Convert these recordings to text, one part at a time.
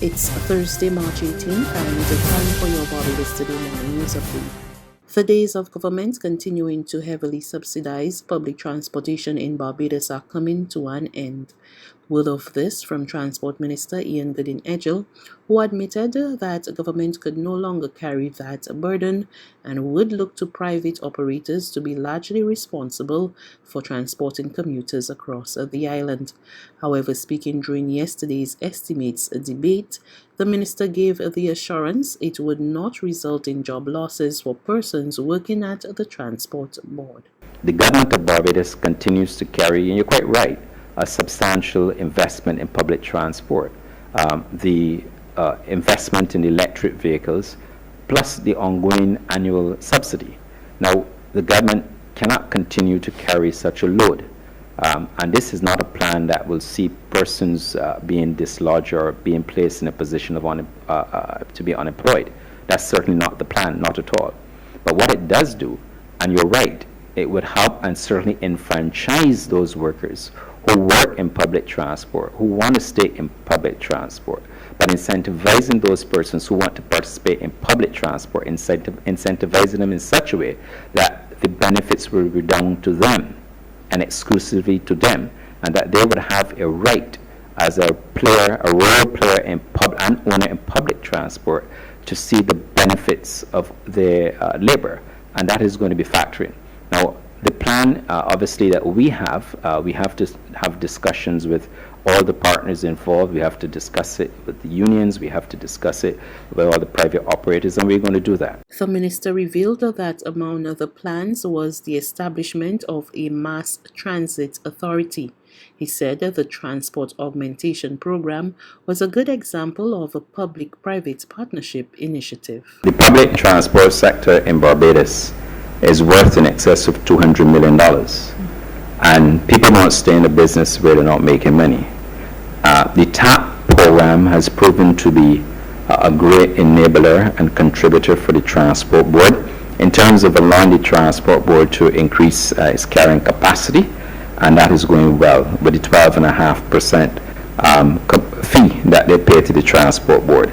It's Thursday, March 18th, and it's time for your Barbados Today morning news update. The days of government continuing to heavily subsidize public transportation in Barbados are coming to an end. Word of this from Transport Minister Ian Goodin-Edgell, who admitted that government could no longer carry that burden and would look to private operators to be largely responsible for transporting commuters across the island. However, speaking during yesterday's estimates debate, the minister gave the assurance it would not result in job losses for persons working at the Transport Board. The government of Barbados continues to carry, and you're quite right, a substantial investment in public transport. The investment in electric vehicles, plus the ongoing annual subsidy. Now, the government cannot continue to carry such a load. And this is not a plan that will see persons being dislodged or being placed in a position of to be unemployed. That's certainly not the plan, not at all. But what it does do, and you're right, it would help and certainly enfranchise those workers who work in public transport, who want to stay in public transport, but incentivizing those persons who want to participate in public transport, incentivizing them in such a way that the benefits will redound to them and exclusively to them, and that they would have a right as a player, a role player in and owner in public transport to see the benefits of their labor, and that is going to be factoring. Now, the plan, obviously, that we have to have discussions with all the partners involved. We have to discuss it with the unions. We have to discuss it with all the private operators, and we're going to do that. The minister revealed that among the plans was the establishment of a mass transit authority. He said that the transport augmentation program was a good example of a public-private partnership initiative. The public transport sector in Barbados is worth in excess of $200 million. And people won't stay in a business where they're not making money. The TAP program has proven to be a great enabler and contributor for the Transport Board in terms of allowing the Transport Board to increase its carrying capacity, and that is going well with the 12.5% fee that they pay to the Transport Board.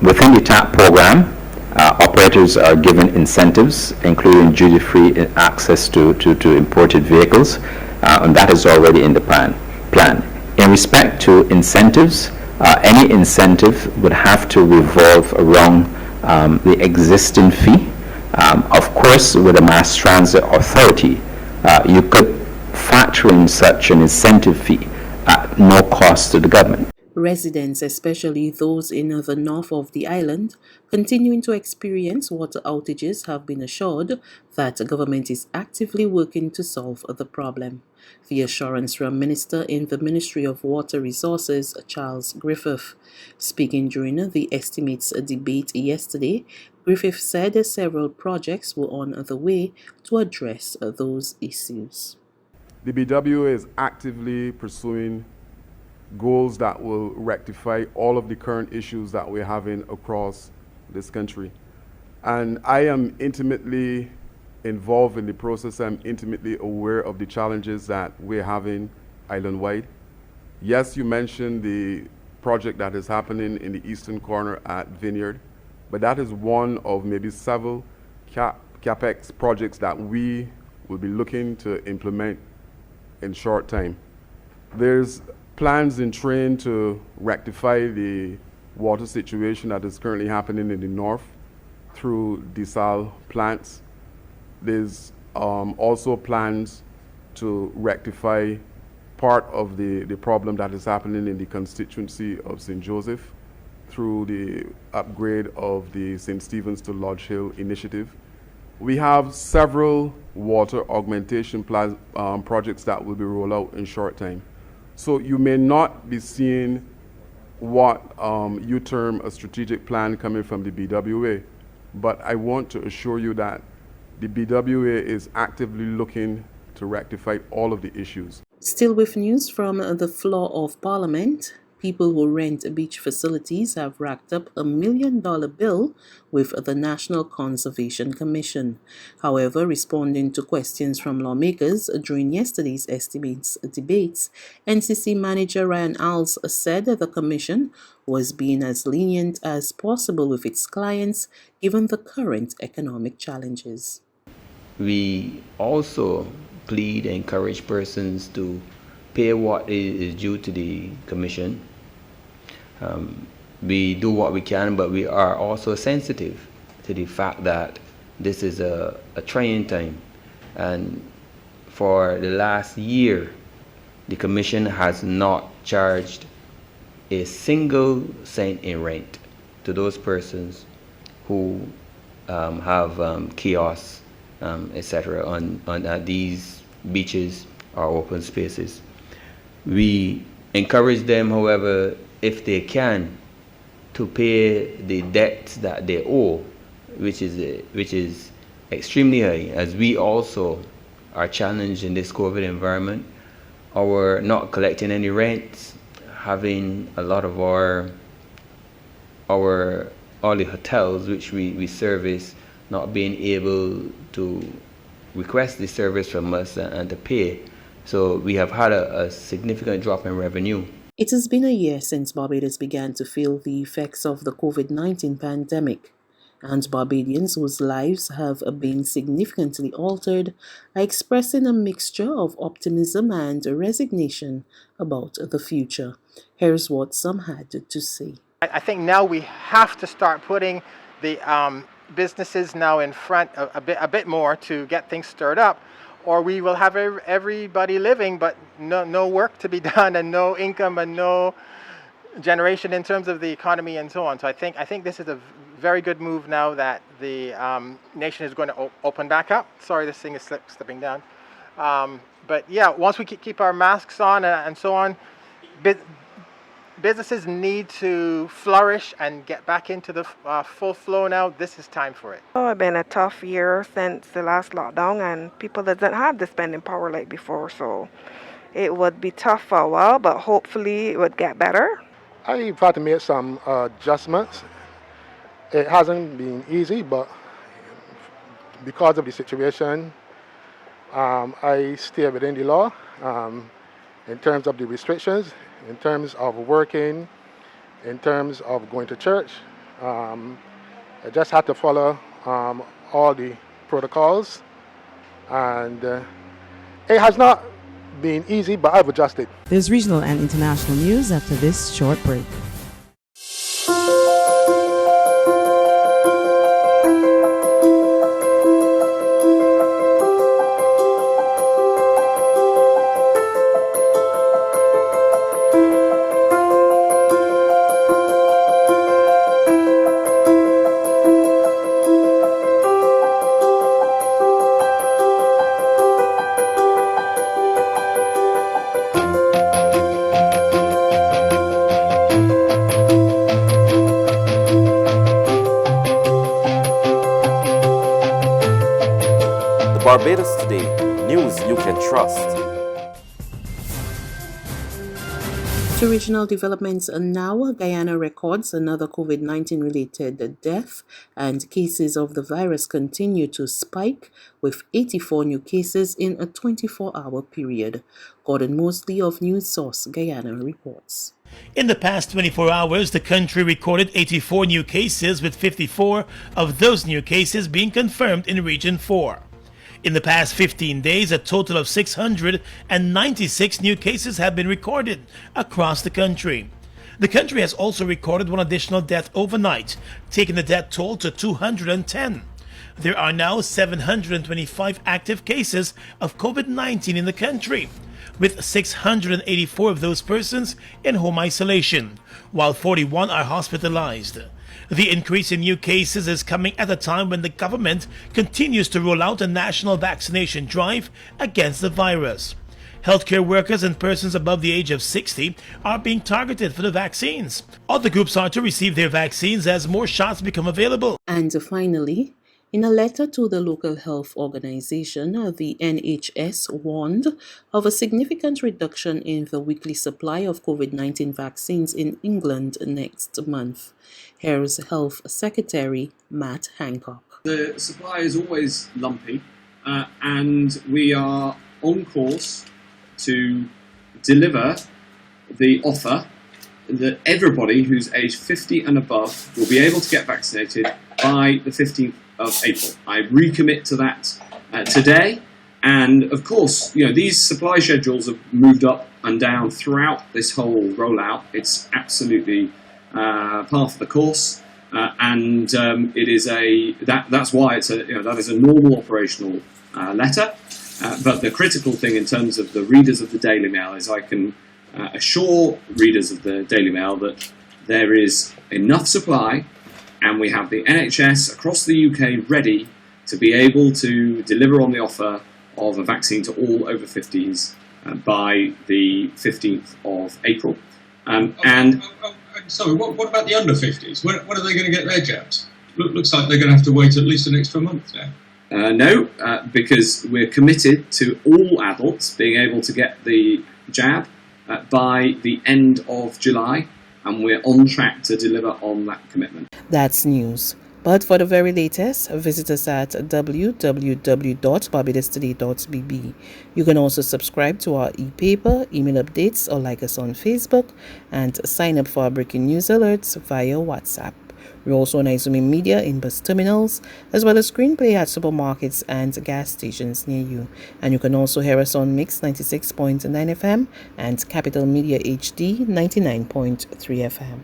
Within the TAP program, operators are given incentives, including duty-free access to imported vehicles, and that is already in the plan. In respect to incentives, any incentive would have to revolve around the existing fee. Of course, with a mass transit authority, you could factor in such an incentive fee at no cost to the government. Residents, especially those in the north of the island, continuing to experience water outages, have been assured that the government is actively working to solve the problem. The assurance from Minister in the Ministry of Water Resources, Charles Griffith. Speaking during the estimates debate yesterday, Griffith said several projects were on the way to address those issues. The BWA is actively pursuing goals that will rectify all of the current issues that we're having across this country. And I am intimately involved in the process. I'm intimately aware of the challenges that we're having island-wide. Yes, you mentioned the project that is happening in the eastern corner at Vineyard, but that is one of maybe several CapEx projects that we will be looking to implement in short time. There's plans in train to rectify the water situation that is currently happening in the north through desal plants. There's also plans to rectify part of the problem that is happening in the constituency of St. Joseph through the upgrade of the St. Stephen's to Lodge Hill initiative. We have several water augmentation projects that will be rolled out in short time. So you may not be seeing what you term a strategic plan coming from the BWA, but I want to assure you that the BWA is actively looking to rectify all of the issues. Still with news from the floor of Parliament, people who rent beach facilities have racked up $1 million bill with the National Conservation Commission. However, responding to questions from lawmakers during yesterday's estimates debates, NCC Manager Ryan Alls said that the Commission was being as lenient as possible with its clients given the current economic challenges. We also plead and encourage persons to pay what is due to the Commission. We do what we can, but we are also sensitive to the fact that this is a trying time. And for the last year, the Commission has not charged a single cent in rent to those persons who have kiosks, etc. on these beaches or open spaces. We encourage them, however, if they can, to pay the debts that they owe, which is extremely high, as we also are challenged in this COVID environment. Our not collecting any rents, having a lot of all the hotels which we service not being able to request the service from us and to pay. So we have had a significant drop in revenue. It has been a year since Barbados began to feel the effects of the COVID-19 pandemic, and Barbadians whose lives have been significantly altered are expressing a mixture of optimism and resignation about the future. Here's what some had to say. I think now we have to start putting the businesses now in front a bit more to get things stirred up, or we will have everybody living but no work to be done and no income and no generation in terms of the economy and so on. So I think this is a very good move now that the nation is going to open back up. Sorry, this thing is slipping down. But yeah, once we keep our masks on and so on, businesses need to flourish and get back into the full flow now. This is time for it. Oh, it's been a tough year since the last lockdown, and people doesn't have the spending power like before, so it would be tough for a while, but hopefully it would get better. I've had to make some adjustments. It hasn't been easy, but because of the situation, I stay within the law in terms of the restrictions, in terms of working, in terms of going to church. I just had to follow all the protocols, and it has not been easy, but I've adjusted. There's regional and international news after this short break. Barbados Today, news you can trust. To regional developments now, Guyana records another COVID-19 related death, and cases of the virus continue to spike with 84 new cases in a 24-hour period. Gordon Mosley of News Source Guyana reports. In the past 24 hours, the country recorded 84 new cases, with 54 of those new cases being confirmed in Region 4. In the past 15 days, a total of 696 new cases have been recorded across the country. The country has also recorded one additional death overnight, taking the death toll to 210. There are now 725 active cases of COVID-19 in the country, with 684 of those persons in home isolation, while 41 are hospitalized. The increase in new cases is coming at a time when the government continues to roll out a national vaccination drive against the virus. Healthcare workers and persons above the age of 60 are being targeted for the vaccines. Other groups are to receive their vaccines as more shots become available. And finally, In a letter to the local health organization, the NHS warned of a significant reduction in the weekly supply of COVID-19 vaccines in England next month. Here's Health Secretary Matt Hancock. The supply is always lumpy, and we are on course to deliver the offer that everybody who's aged 50 and above will be able to get vaccinated by the 15th of April. I recommit to that today, and of course, these supply schedules have moved up and down throughout this whole rollout. It's absolutely part of the course, and it is that's why it's that is a normal operational letter. But the critical thing in terms of the readers of the Daily Mail is I can assure readers of the Daily Mail that there is enough supply, and we have the NHS across the UK ready to be able to deliver on the offer of a vaccine to all over 50s by the 15th of April. Sorry, what about the under 50s? When are they going to get their jabs? Looks like they're going to have to wait at least an extra month now. No, because we're committed to all adults being able to get the jab by the end of July, and we're on track to deliver on that commitment. That's news. But for the very latest, visit us at www.barbadostoday.bb. You can also subscribe to our e-paper, email updates, or like us on Facebook, and sign up for our breaking news alerts via WhatsApp. We're also on Izumi Media in bus terminals, as well as screenplay at supermarkets and gas stations near you. And you can also hear us on Mix 96.9 FM and Capital Media HD 99.3 FM.